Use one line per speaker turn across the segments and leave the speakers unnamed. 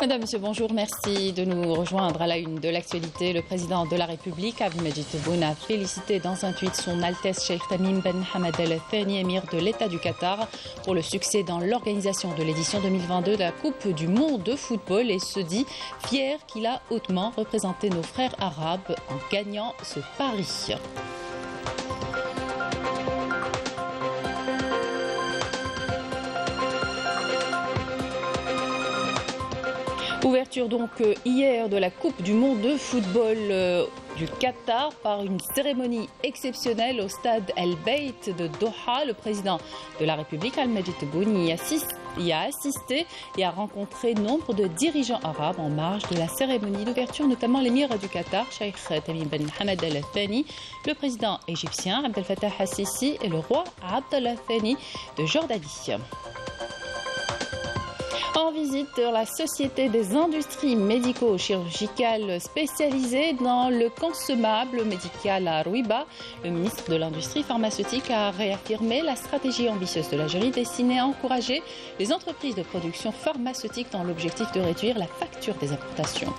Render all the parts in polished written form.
Madame, Monsieur, bonjour. Merci de nous rejoindre à la une de l'actualité. Le président de la République, Abdelmajid Tebboune, a félicité dans un tweet son Altesse Cheikh Tamim Ben Hamad Al Thani, émir de l'État du Qatar, pour le succès dans l'organisation de l'édition 2022 de la Coupe du Monde de football et se dit fier qu'il a hautement représenté nos frères arabes en gagnant ce pari. Ouverture donc hier de la Coupe du Monde de football du Qatar par une cérémonie exceptionnelle au stade El Beit de Doha. Le président de la République, Abdelmajid Tebboune, y a assisté et a rencontré nombre de dirigeants arabes en marge de la cérémonie d'ouverture, notamment l'émir du Qatar, Cheikh Tamim Ben Hamad Al Thani, le président égyptien Abdel Fattah Al-Sisi et le roi Abdallah Thani de Jordanie. En visite dans la Société des industries médico-chirurgicales spécialisées dans le consommable médical à Rouiba, le ministre de l'Industrie pharmaceutique a réaffirmé la stratégie ambitieuse de l'Algérie destinée à encourager les entreprises de production pharmaceutique dans l'objectif de réduire la facture des importations.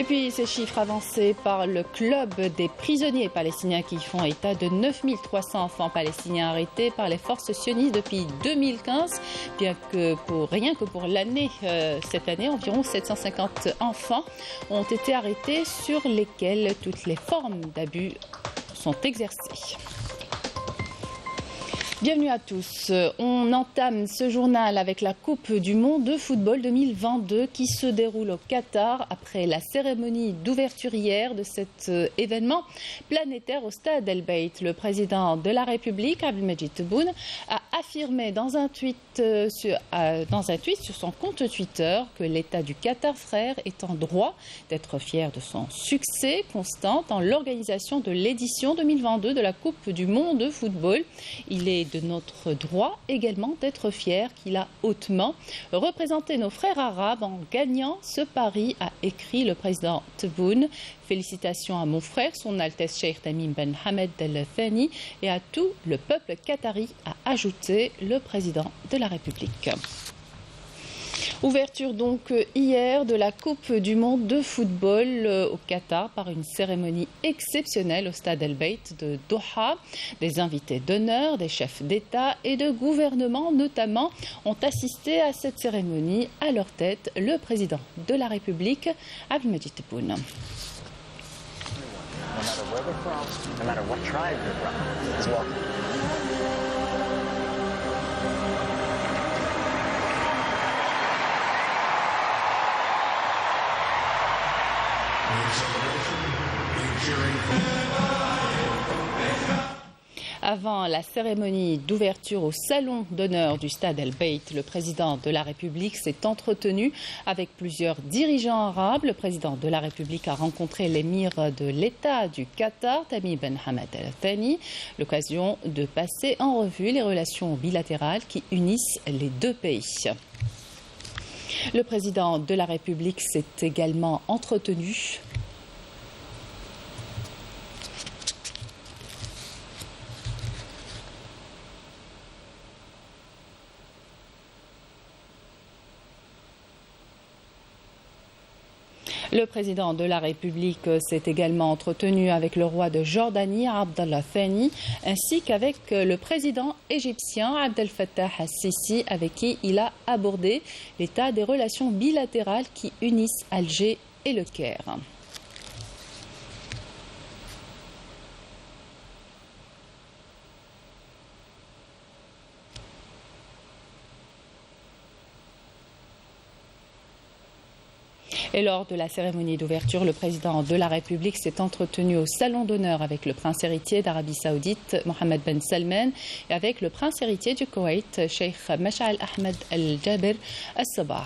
Et puis ces chiffres avancés par le club des prisonniers palestiniens qui font état de 9300 enfants palestiniens arrêtés par les forces sionistes depuis 2015, bien que rien que pour l'année, cette année, environ 750 enfants ont été arrêtés sur lesquels toutes les formes d'abus sont exercées. Bienvenue à tous. On entame ce journal avec la Coupe du Monde de football 2022 qui se déroule au Qatar après la cérémonie d'ouverture hier de cet événement planétaire au stade El Beit. Le président de la République, Abdelmajid Tebboune, a affirmé dans un tweet sur son compte Twitter que l'État du Qatar, frère, est en droit d'être fier de son succès constant dans l'organisation de l'édition 2022 de la Coupe du Monde de football. Il est de notre droit également d'être fier qu'il a hautement représenté nos frères arabes en gagnant ce pari, a écrit le président Tebboune. Félicitations à mon frère, son Altesse Cheikh Tamim Ben Hamad Al Thani, et à tout le peuple qatari, a ajouté le président de la République. Ouverture donc hier de la Coupe du Monde de football au Qatar par une cérémonie exceptionnelle au stade El Beit de Doha. Des invités d'honneur, des chefs d'État et de gouvernement notamment ont assisté à cette cérémonie. À leur tête, le président de la République, Abdelmajid Tebboune. Avant la cérémonie d'ouverture au salon d'honneur du stade El Beit, le président de la République s'est entretenu avec plusieurs dirigeants arabes. Le président de la République a rencontré l'émir de l'État du Qatar, Tamim Ben Hamad Al Thani, l'occasion de passer en revue les relations bilatérales qui unissent les deux pays. Le président de la République s'est également entretenu Le président de la République s'est également entretenu avec le roi de Jordanie, Abdallah Thani, ainsi qu'avec le président égyptien Abdel Fattah Al-Sisi, avec qui il a abordé l'état des relations bilatérales qui unissent Alger et le Caire. Et lors de la cérémonie d'ouverture, le président de la République s'est entretenu au salon d'honneur avec le prince héritier d'Arabie Saoudite, Mohammed Ben Salman, et avec le prince héritier du Koweït, Cheikh Mash'al Ahmed Al-Jaber Al-Sabah.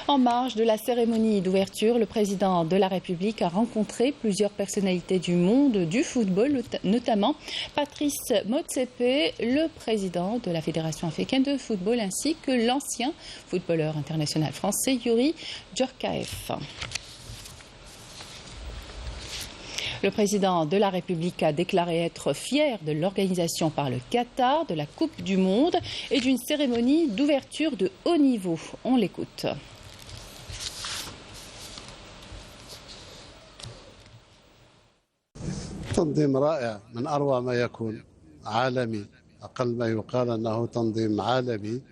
En marge de la cérémonie d'ouverture, le président de la République a rencontré plusieurs personnalités du monde du football, notamment Patrice Motsepe, le président de la Fédération africaine de football, ainsi que l'ancien footballeur international français Youri Djorkaeff. Le président de la République a déclaré être fier de l'organisation par le Qatar de la Coupe du Monde et d'une cérémonie d'ouverture de haut niveau. On l'écoute.
تنظيم رائع من أروع ما يكون عالمي أقل ما يقال أنه تنظيم عالمي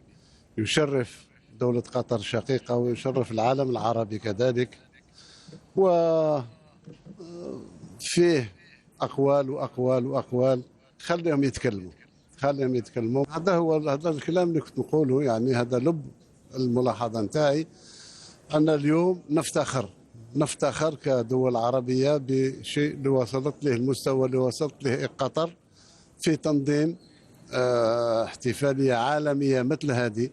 يشرف دولة قطر الشقيقة ويشرف العالم العربي كذلك وفيه أقوال وأقوال وأقوال خليهم يتكلموا هذا الكلام اللي كنت نقوله يعني هذا لب الملاحظة نتاعي أن اليوم نفتخر كدول عربية بشيء اللي وصلت له المستوى اللي وصلت له قطر في تنظيم احتفالية عالمية مثل هذه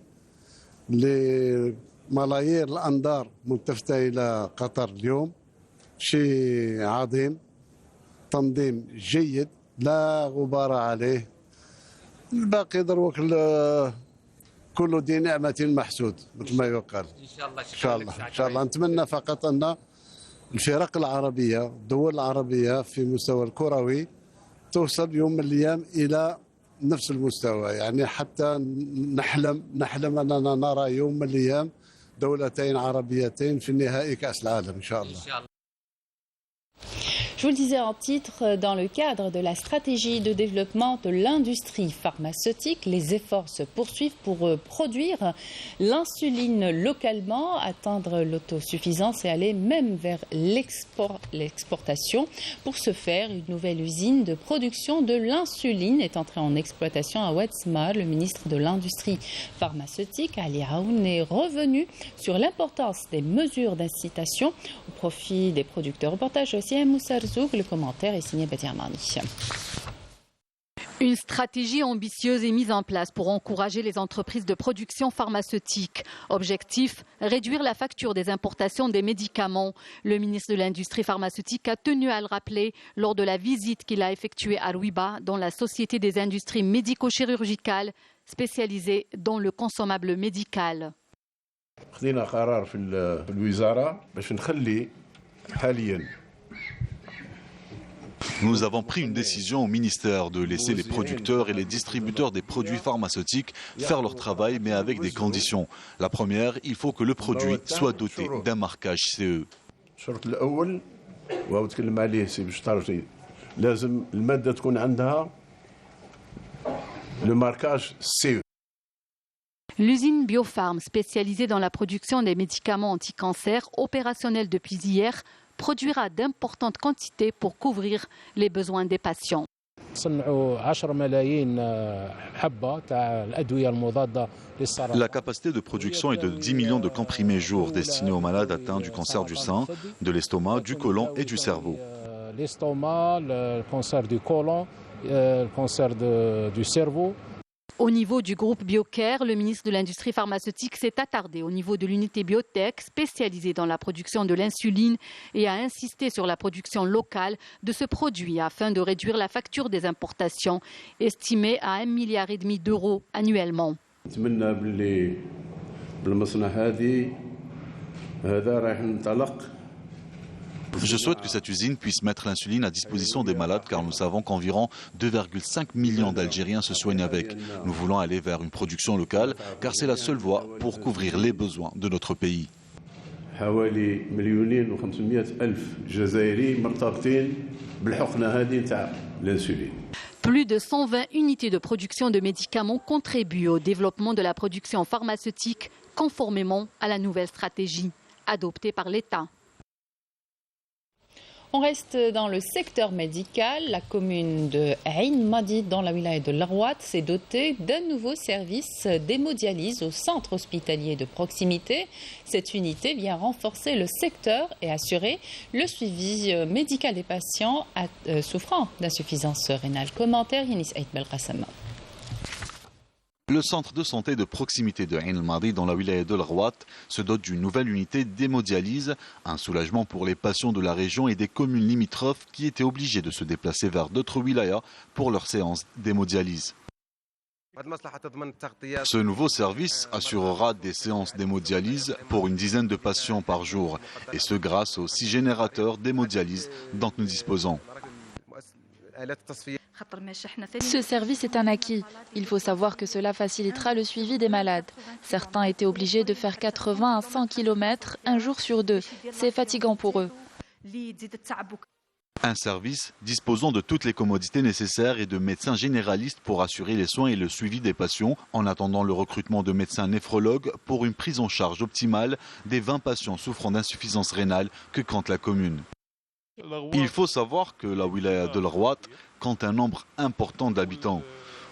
لملايير الأنظار ملتفتة إلى قطر اليوم. شيء عظيم، تنظيم جيد لا غبار عليه. الباقي دروك كل ذي نعمة محسود مثل ما يقال. إن شاء الله نتمنى فقط أن الفرق العربية الدول العربية في مستوى الكروي توصل يوم من الأيام إلى نفس المستوى، يعني حتى نحلم أننا نرى يوم من الأيام دولتين عربيتين في نهائي كأس العالم إن شاء الله.
Je vous le disais en titre, dans le cadre de la stratégie de développement de l'industrie pharmaceutique, les efforts se poursuivent pour produire l'insuline localement, atteindre l'autosuffisance et aller même vers l'exportation. Pour ce faire, une nouvelle usine de production de l'insuline est entrée en exploitation à Ouedsma. Le ministre de l'Industrie pharmaceutique, Ali Aoun, est revenu sur l'importance des mesures d'incitation au profit des producteurs. Reportage aussi à Moussa Rzouk, le commentaire est signé Badir Marni.
Une stratégie ambitieuse est mise en place pour encourager les entreprises de production pharmaceutique. Objectif, réduire la facture des importations des médicaments. Le ministre de l'Industrie pharmaceutique a tenu à le rappeler lors de la visite qu'il a effectuée à Rouiba dans la Société des industries médico-chirurgicales spécialisée dans le consommable médical.
Nous avons pris une décision au ministère de laisser les producteurs et les distributeurs des produits pharmaceutiques faire leur travail, mais avec des conditions. La première, il faut que le produit soit doté d'un marquage CE.
Le marquage CE.
L'usine Biopharm, spécialisée dans la production des médicaments anti-cancer, opérationnelle depuis hier, produira d'importantes quantités pour couvrir les besoins des patients.
La capacité de production est de 10 millions de comprimés jour destinés aux malades atteints du cancer du sein, de l'estomac, du côlon et du cerveau.
L'estomac, le cancer du côlon, le cancer du cerveau.
Au niveau du groupe Biocare, le ministre de l'Industrie pharmaceutique s'est attardé au niveau de l'unité biotech spécialisée dans la production de l'insuline et a insisté sur la production locale de ce produit afin de réduire la facture des importations estimée à 1,5 milliard d'euros annuellement.
Je souhaite que cette usine puisse mettre l'insuline à disposition des malades car nous savons qu'environ 2,5 millions d'Algériens se soignent avec. Nous voulons aller vers une production locale car c'est la seule voie pour couvrir les besoins de notre pays.
Plus de 120 unités de production de médicaments contribuent au développement de la production pharmaceutique conformément à la nouvelle stratégie adoptée par l'État.
On reste dans le secteur médical. La commune de Ain Madi, dans la wilaya de l'Arwat, s'est dotée d'un nouveau service d'hémodialyse au centre hospitalier de proximité. Cette unité vient renforcer le secteur et assurer le suivi médical des patients souffrant d'insuffisance rénale. Commentaire Yanis Aït Belkhassama.
Le centre de santé de proximité de Ain el-Madi dans la wilaya de l'Arwat se dote d'une nouvelle unité d'hémodialyse, un soulagement pour les patients de la région et des communes limitrophes qui étaient obligés de se déplacer vers d'autres wilayas pour leurs séances d'hémodialyse. Ce nouveau service assurera des séances d'hémodialyse pour une dizaine de patients par jour, et ce grâce aux 6 générateurs d'hémodialyse dont nous disposons.
Ce service est un acquis. Il faut savoir que cela facilitera le suivi des malades. Certains étaient obligés de faire 80 à 100 km un jour sur 2. C'est fatigant pour eux.
Un service disposant de toutes les commodités nécessaires et de médecins généralistes pour assurer les soins et le suivi des patients, en attendant le recrutement de médecins néphrologues pour une prise en charge optimale des 20 patients souffrant d'insuffisance rénale que compte la commune. Il faut savoir que la wilaya de l'Arwat compte un nombre important d'habitants.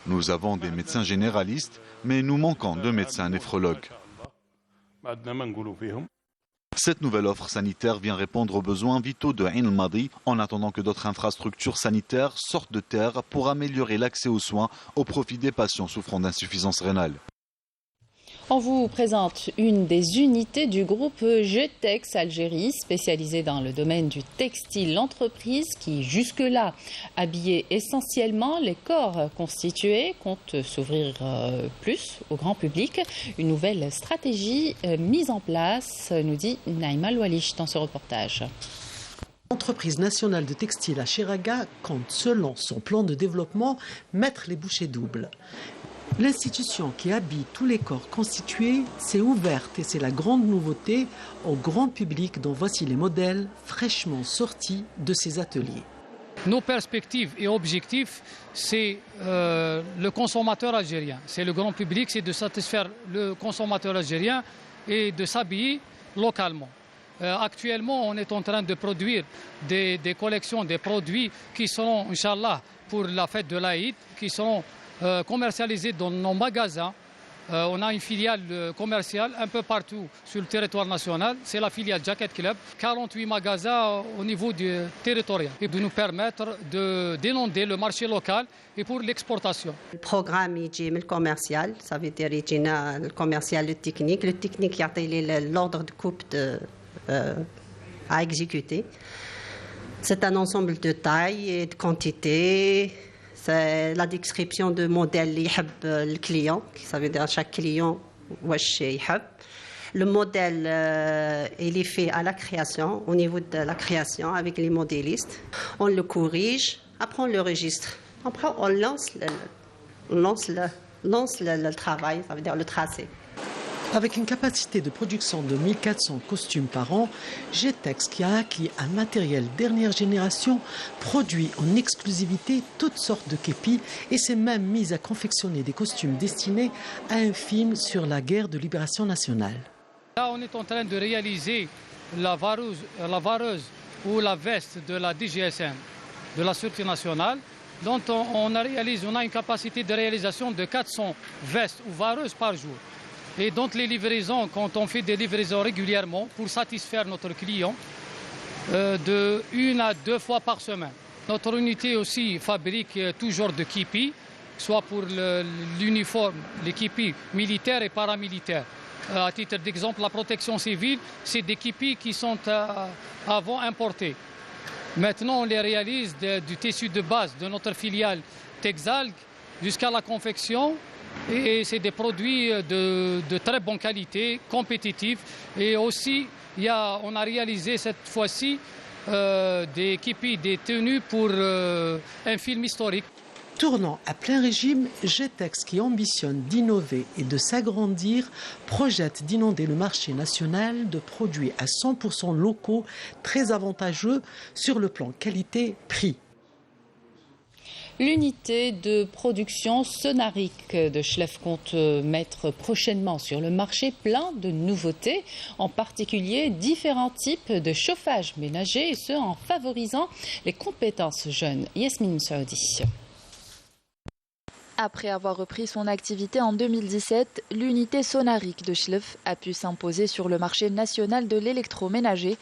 Nous avons des médecins généralistes, mais nous manquons de médecins néphrologues. Cette nouvelle offre sanitaire vient répondre aux besoins vitaux de Ain el-Madi en attendant que d'autres infrastructures sanitaires sortent de terre pour améliorer l'accès aux soins au profit des patients souffrant d'insuffisance rénale.
On vous présente une des unités du groupe Jetex Algérie, spécialisée dans le domaine du textile. L'entreprise qui jusque-là habillait essentiellement les corps constitués compte s'ouvrir plus au grand public. Une nouvelle stratégie mise en place, nous dit Naïma Loualish dans ce reportage.
L'entreprise nationale de textile à Chiraga compte, selon son plan de développement, mettre les bouchées doubles. L'institution qui habille tous les corps constitués s'est ouverte et c'est la grande nouveauté au grand public dont voici les modèles fraîchement sortis de ces ateliers.
Nos perspectives et objectifs, c'est le consommateur algérien. C'est le grand public, c'est de satisfaire le consommateur algérien et de s'habiller localement. Actuellement, on est en train de produire des collections, des produits qui seront, Inch'Allah, pour la fête de l'Aïd, qui seront commercialisés dans nos magasins. On a une filiale commerciale un peu partout sur le territoire national. C'est la filiale Jacket Club. 48 magasins au niveau du territoire. Et de nous permettre d'inonder le marché local et pour l'exportation.
Le programme est commercial. Ça veut dire le commercial, le technique. Le technique, il y a l'ordre de coupe à exécuter. C'est un ensemble de tailles et de quantités. C'est la description de modèle qui aime le client, ça veut dire chaque client واش يحب. Le modèle il est fait à la création, au niveau de la création avec les modélistes. On le corrige, après on le registre. Après on lance le travail, ça veut dire le tracé.
Avec une capacité de production de 1400 costumes par an, Jetex, qui a acquis un matériel dernière génération, produit en exclusivité toutes sortes de képis et s'est même mise à confectionner des costumes destinés à un film sur la guerre de libération nationale.
Là, on est en train de réaliser la vareuse ou la veste de la DGSN, de la Sûreté nationale, dont on a une capacité de réalisation de 400 vestes ou vareuses par jour. Et donc les livraisons, quand on fait des livraisons régulièrement pour satisfaire notre client, de 1 à 2 fois par semaine. Notre unité aussi fabrique tout genre de képis, soit pour l'uniforme, les képis militaires et paramilitaires. À titre d'exemple, la protection civile, c'est des képis qui sont avant importés. Maintenant, on les réalise du tissu de base de notre filiale Texalg jusqu'à la confection. Et c'est des produits de très bonne qualité, compétitifs. Et aussi, on a réalisé cette fois-ci des képis, des tenues pour un film historique.
Tournant à plein régime, Jetex, qui ambitionne d'innover et de s'agrandir, projette d'inonder le marché national de produits à 100% locaux, très avantageux sur le plan qualité-prix.
L'unité de production Sonaric de Chlef compte mettre prochainement sur le marché plein de nouveautés, en particulier différents types de chauffage ménager, et ce en favorisant les compétences jeunes. Yasmine Saoudi.
Après avoir repris son activité en 2017, l'unité Sonaric de Chlef a pu s'imposer sur le marché national de l'électroménager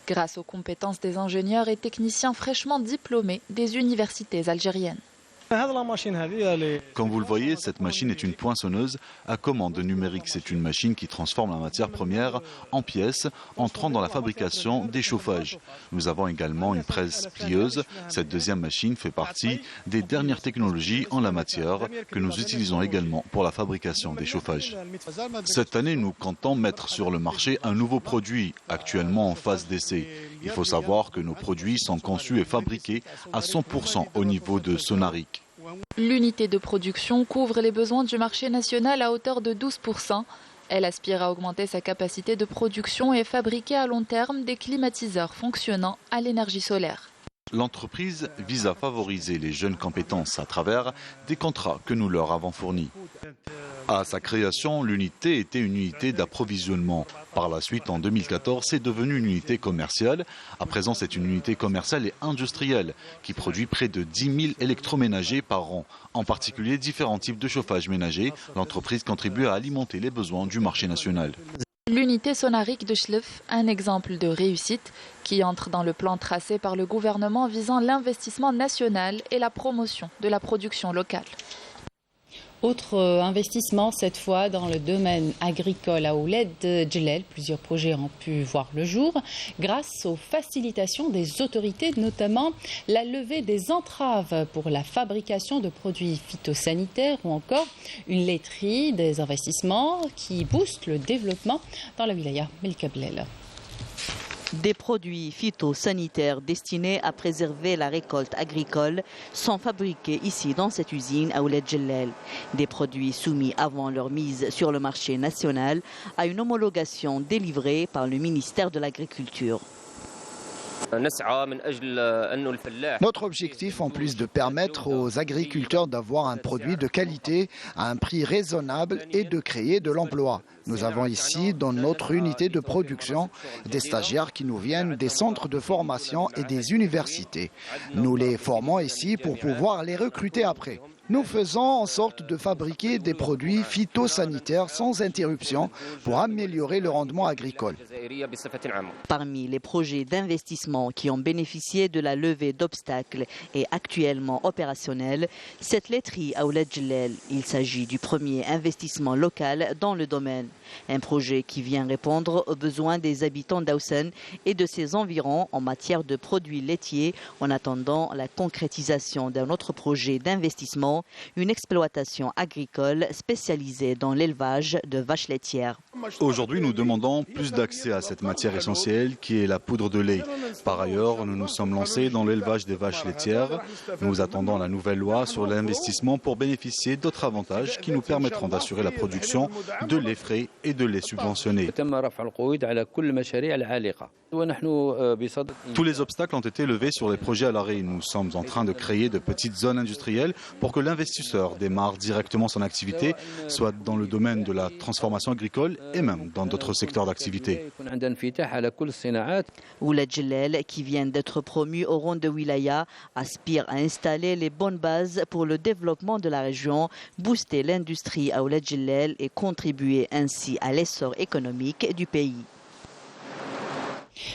grâce aux compétences des ingénieurs et techniciens fraîchement diplômés des universités algériennes.
Comme vous le voyez, cette machine est une poinçonneuse à commande numérique. C'est une machine qui transforme la matière première en pièces, entrant dans la fabrication des chauffages. Nous avons également une presse plieuse. Cette deuxième machine fait partie des dernières technologies en la matière que nous utilisons également pour la fabrication des chauffages. Cette année, nous comptons mettre sur le marché un nouveau produit, actuellement en phase d'essai. Il faut savoir que nos produits sont conçus et fabriqués à 100% au niveau de Sonaric.
L'unité de production couvre les besoins du marché national à hauteur de 12%. Elle aspire à augmenter sa capacité de production et fabriquer à long terme des climatiseurs fonctionnant à l'énergie solaire.
L'entreprise vise à favoriser les jeunes compétences à travers des contrats que nous leur avons fournis. À sa création, l'unité était une unité d'approvisionnement. Par la suite, en 2014, c'est devenu une unité commerciale. À présent, c'est une unité commerciale et industrielle qui produit près de 10 000 électroménagers par an. En particulier, différents types de chauffage ménager. L'entreprise contribue à alimenter les besoins du marché national.
L'unité Sonaric de Chlef, un exemple de réussite qui entre dans le plan tracé par le gouvernement visant l'investissement national et la promotion de la production locale.
Autre investissement, cette fois dans le domaine agricole à Ouled Djellel. Plusieurs projets ont pu voir le jour grâce aux facilitations des autorités, notamment la levée des entraves pour la fabrication de produits phytosanitaires ou encore une laiterie, des investissements qui boostent le développement dans la wilaya. Melika Blel.
Des produits phytosanitaires destinés à préserver la récolte agricole sont fabriqués ici dans cette usine à Ouled Djellel. Des produits soumis avant leur mise sur le marché national à une homologation délivrée par le ministère de l'Agriculture.
Notre objectif, en plus de permettre aux agriculteurs d'avoir un produit de qualité à un prix raisonnable et de créer de l'emploi. Nous avons ici, dans notre unité de production, des stagiaires qui nous viennent des centres de formation et des universités. Nous les formons ici pour pouvoir les recruter après. Nous faisons en sorte de fabriquer des produits phytosanitaires sans interruption pour améliorer le rendement agricole.
Parmi les projets d'investissement qui ont bénéficié de la levée d'obstacles et actuellement opérationnels, cette laiterie à Ouled Djellel. Il s'agit du premier investissement local dans le domaine. Un projet qui vient répondre aux besoins des habitants d'Aoussen et de ses environs en matière de produits laitiers en attendant la concrétisation d'un autre projet d'investissement, une exploitation agricole spécialisée dans l'élevage de vaches laitières.
Aujourd'hui, nous demandons plus d'accès à cette matière essentielle qui est la poudre de lait. Par ailleurs, nous nous sommes lancés dans l'élevage des vaches laitières. Nous attendons la nouvelle loi sur l'investissement pour bénéficier d'autres avantages qui nous permettront d'assurer la production de lait frais et de lait subventionné. Tous les obstacles ont été levés sur les projets à l'arrêt. Nous sommes en train de créer de petites zones industrielles pour que l'investisseur démarre directement son activité, soit dans le domaine de la transformation agricole et même dans d'autres secteurs d'activité.
Ouled Djellel, qui vient d'être promu au rang de wilaya, aspire à installer les bonnes bases pour le développement de la région, booster l'industrie à Ouled Djellel et contribuer ainsi à l'essor économique du pays.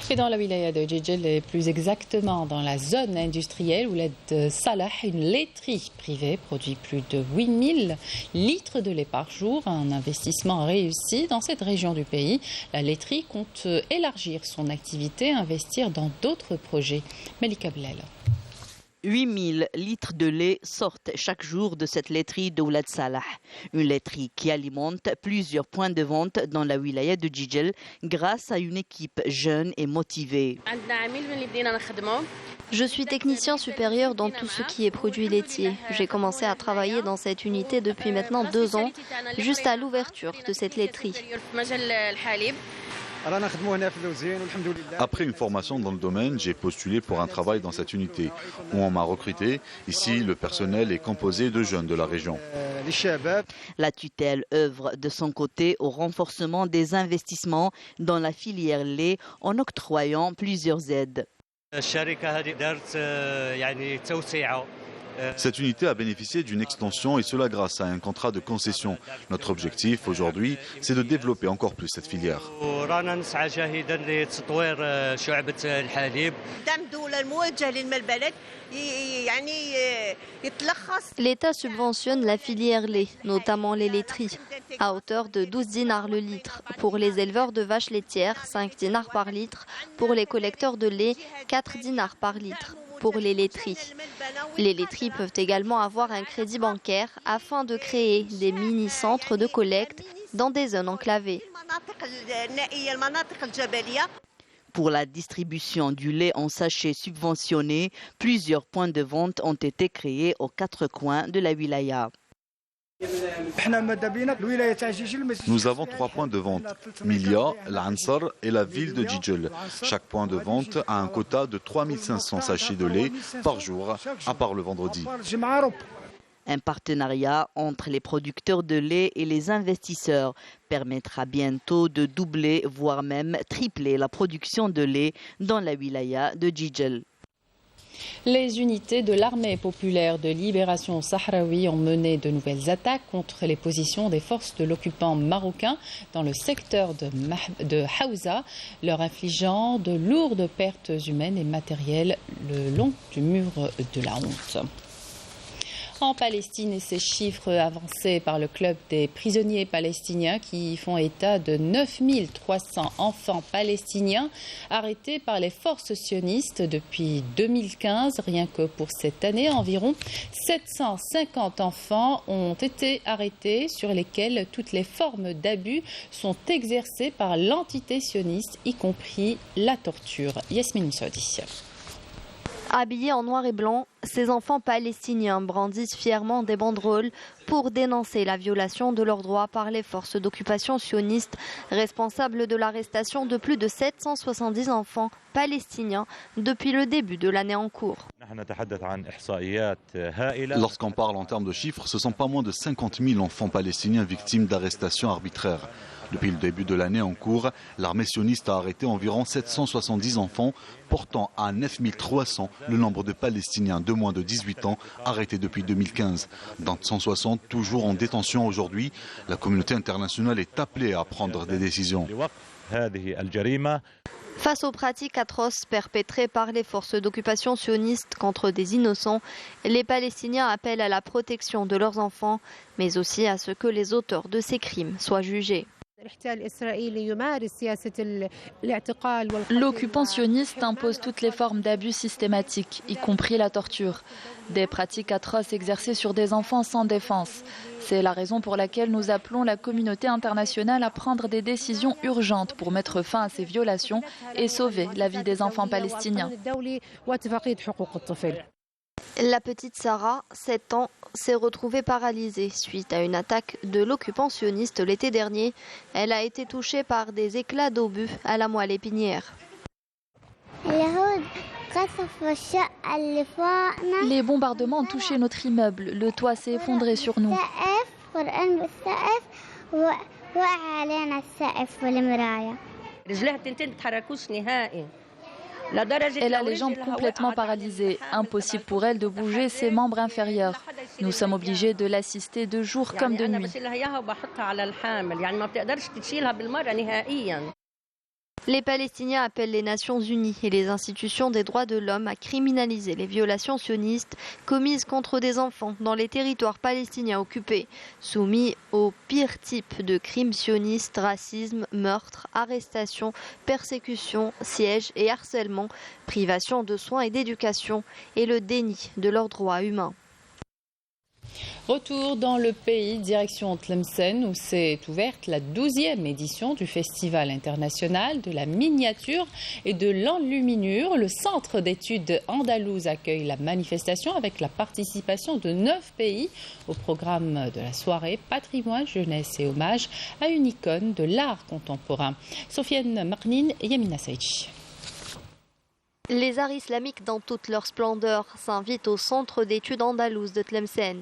Et dans la wilaya de Djellel, et plus exactement dans la zone industrielle, Ouled Salah, une laiterie privée produit plus de 8000 litres de lait par jour. Un investissement réussi dans cette région du pays. La laiterie compte élargir son activité, investir dans d'autres projets. Melika Blel.
8000 litres de lait sortent chaque jour de cette laiterie de Ouled Salah. Une laiterie qui alimente plusieurs points de vente dans la wilaya de Djellel grâce à une équipe jeune et motivée.
Je suis technicien supérieur dans tout ce qui est produits laitiers. J'ai commencé à travailler dans cette unité depuis maintenant 2 ans, juste à l'ouverture de cette laiterie.
Après une formation dans le domaine, j'ai postulé pour un travail dans cette unité où on m'a recruté. Ici, le personnel est composé de jeunes de la région.
La tutelle œuvre de son côté au renforcement des investissements dans la filière lait en octroyant plusieurs aides.
Cette unité a bénéficié d'une extension et cela grâce à un contrat de concession. Notre objectif aujourd'hui, c'est de développer encore plus cette filière.
L'État subventionne la filière lait, notamment les laiteries, à hauteur de 12 dinars le litre. Pour les éleveurs de vaches laitières, 5 dinars par litre. Pour les collecteurs de lait, 4 dinars par litre. Pour les laiteries. Les laiteries peuvent également avoir un crédit bancaire afin de créer des mini-centres de collecte dans des zones enclavées.
Pour la distribution du lait en sachet subventionné, plusieurs points de vente ont été créés aux 4 coins de la wilaya.
Nous avons 3 points de vente, Milia, l'Ansar et la ville de Jijel. Chaque point de vente a un quota de 3500 sachets de lait par jour, à part le vendredi.
Un partenariat entre les producteurs de lait et les investisseurs permettra bientôt de doubler, voire même tripler la production de lait dans la wilaya de Jijel.
Les unités de l'armée populaire de libération sahraoui ont mené de nouvelles attaques contre les positions des forces de l'occupant marocain dans le secteur de Haouza, leur infligeant de lourdes pertes humaines et matérielles le long du mur de la honte. En Palestine, et ces chiffres avancés par le club des prisonniers palestiniens qui font état de 9300 enfants palestiniens arrêtés par les forces sionistes depuis 2015. Rien que pour cette année, environ 750 enfants ont été arrêtés sur lesquels toutes les formes d'abus sont exercées par l'entité sioniste, y compris la torture. Yasmine Moussaoudi.
Habillés en noir et blanc, ces enfants palestiniens brandissent fièrement des banderoles pour dénoncer la violation de leurs droits par les forces d'occupation sionistes responsables de l'arrestation de plus de 770 enfants palestiniens depuis le début de l'année en cours.
Lorsqu'on parle en termes de chiffres, ce ne sont pas moins de 50 000 enfants palestiniens victimes d'arrestations arbitraires. Depuis le début de l'année en cours, l'armée sioniste a arrêté environ 770 enfants, portant à 9 300 le nombre de Palestiniens de moins de 18 ans arrêtés depuis 2015. Dans 160 toujours en détention aujourd'hui, la communauté internationale est appelée à prendre des décisions.
Face aux pratiques atroces perpétrées par les forces d'occupation sionistes contre des innocents, les Palestiniens appellent à la protection de leurs enfants, mais aussi à ce que les auteurs de ces crimes soient jugés.
L'occupant sioniste impose toutes les formes d'abus systématiques, y compris la torture. Des pratiques atroces exercées sur des enfants sans défense. C'est la raison pour laquelle nous appelons la communauté internationale à prendre des décisions urgentes pour mettre fin à ces violations et sauver la vie des enfants palestiniens.
La petite Sarah, 7 ans, s'est retrouvée paralysée suite à une attaque de l'occupant sioniste l'été dernier. Elle a été touchée par des éclats d'obus à la moelle épinière.
Les bombardements ont touché notre immeuble. Le toit s'est effondré sur nous. Elle a les jambes complètement paralysées. Impossible pour elle de bouger ses membres inférieurs. Nous sommes obligés de l'assister de jour comme de nuit.
Les Palestiniens appellent les Nations Unies et les institutions des droits de l'homme à criminaliser les violations sionistes commises contre des enfants dans les territoires palestiniens occupés, soumis au pire type de crimes sionistes, racisme, meurtre, arrestation, persécution, siège et harcèlement, privation de soins et d'éducation et le déni de leurs droits humains.
Retour dans le pays, direction Tlemcen, où s'est ouverte la 12e édition du Festival international de la miniature et de l'enluminure. Le centre d'études andalouse accueille la manifestation avec la participation de 9 pays au programme de la soirée Patrimoine, jeunesse et hommage à une icône de l'art contemporain. Sofiane Marnin et Yamina Saïchi.
Les arts islamiques dans toute leur splendeur s'invitent au centre d'études andalouse de Tlemcen,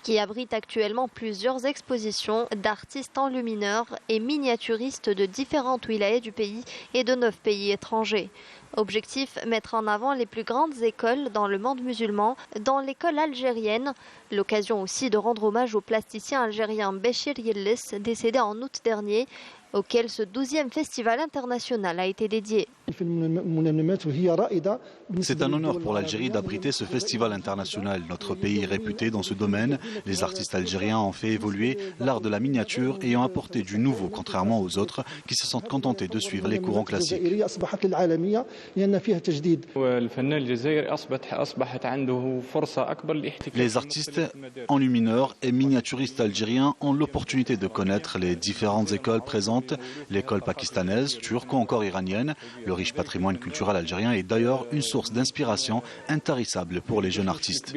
qui abrite actuellement plusieurs expositions d'artistes enlumineurs et miniaturistes de différentes wilayas du pays et de 9 pays étrangers. Objectif, mettre en avant les plus grandes écoles dans le monde musulman, dans l'école algérienne. L'occasion aussi de rendre hommage au plasticien algérien Béchir Yillis, décédé en août dernier, auquel ce 12e festival international a été dédié.
C'est un honneur pour l'Algérie d'abriter ce festival international. Notre pays est réputé dans ce domaine. Les artistes algériens ont fait évoluer l'art de la miniature et ont apporté du nouveau, contrairement aux autres qui se sentent contentés de suivre les courants classiques. Les artistes enlumineurs et miniaturistes algériens ont l'opportunité de connaître les différentes écoles présentes, l'école pakistanaise, turque ou encore iranienne. Le riche patrimoine culturel algérien est d'ailleurs une source d'inspiration intarissable pour les jeunes artistes.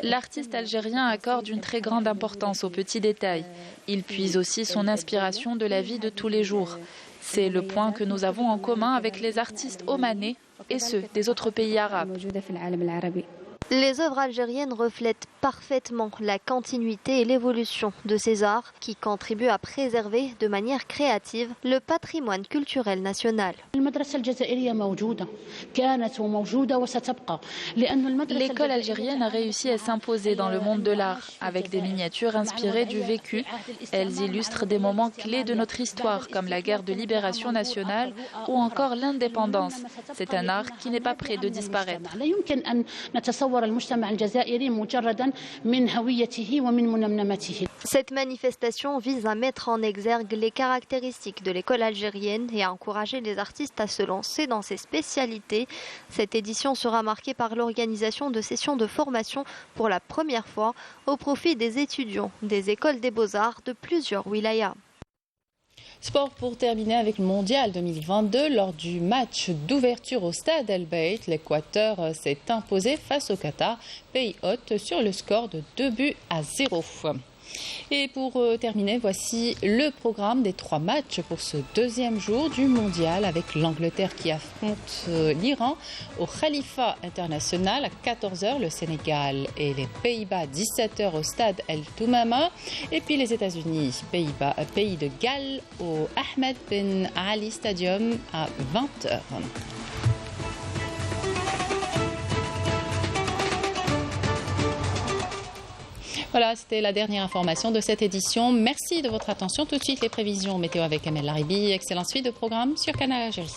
L'artiste algérien accorde une très grande importance aux petits détails. Il puise aussi son inspiration de la vie de tous les jours. C'est le point que nous avons en commun avec les artistes omanais et ceux des autres pays arabes.
Les œuvres algériennes reflètent parfaitement la continuité et l'évolution de ces arts qui contribuent à préserver de manière créative le patrimoine culturel national.
L'école algérienne a réussi à s'imposer dans le monde de l'art avec des miniatures inspirées du vécu. Elles illustrent des moments clés de notre histoire comme la guerre de libération nationale ou encore l'indépendance. C'est un art qui n'est pas prêt de disparaître.
Cette manifestation vise à mettre en exergue les caractéristiques de l'école algérienne et à encourager les artistes à se lancer dans ces spécialités. Cette édition sera marquée par l'organisation de sessions de formation pour la première fois au profit des étudiants des écoles des beaux-arts de plusieurs wilayas.
Sport pour terminer avec le mondial 2022. Lors du match d'ouverture au stade El Beit, l'Équateur s'est imposé face au Qatar, pays hôte, sur le score de 2-0. Et pour terminer, voici le programme des 3 matchs pour ce 2e jour du mondial avec l'Angleterre qui affronte l'Iran au Khalifa International à 14h, le Sénégal et les Pays-Bas 17h au stade El Toumama et puis les États-Unis, Pays de Galles au Ahmed Ben Ali Stadium à 20h. Voilà, c'était la dernière information de cette édition. Merci de votre attention. Tout de suite, les prévisions météo avec Amel Laribi. Excellente suite de programme sur Canal Algérie.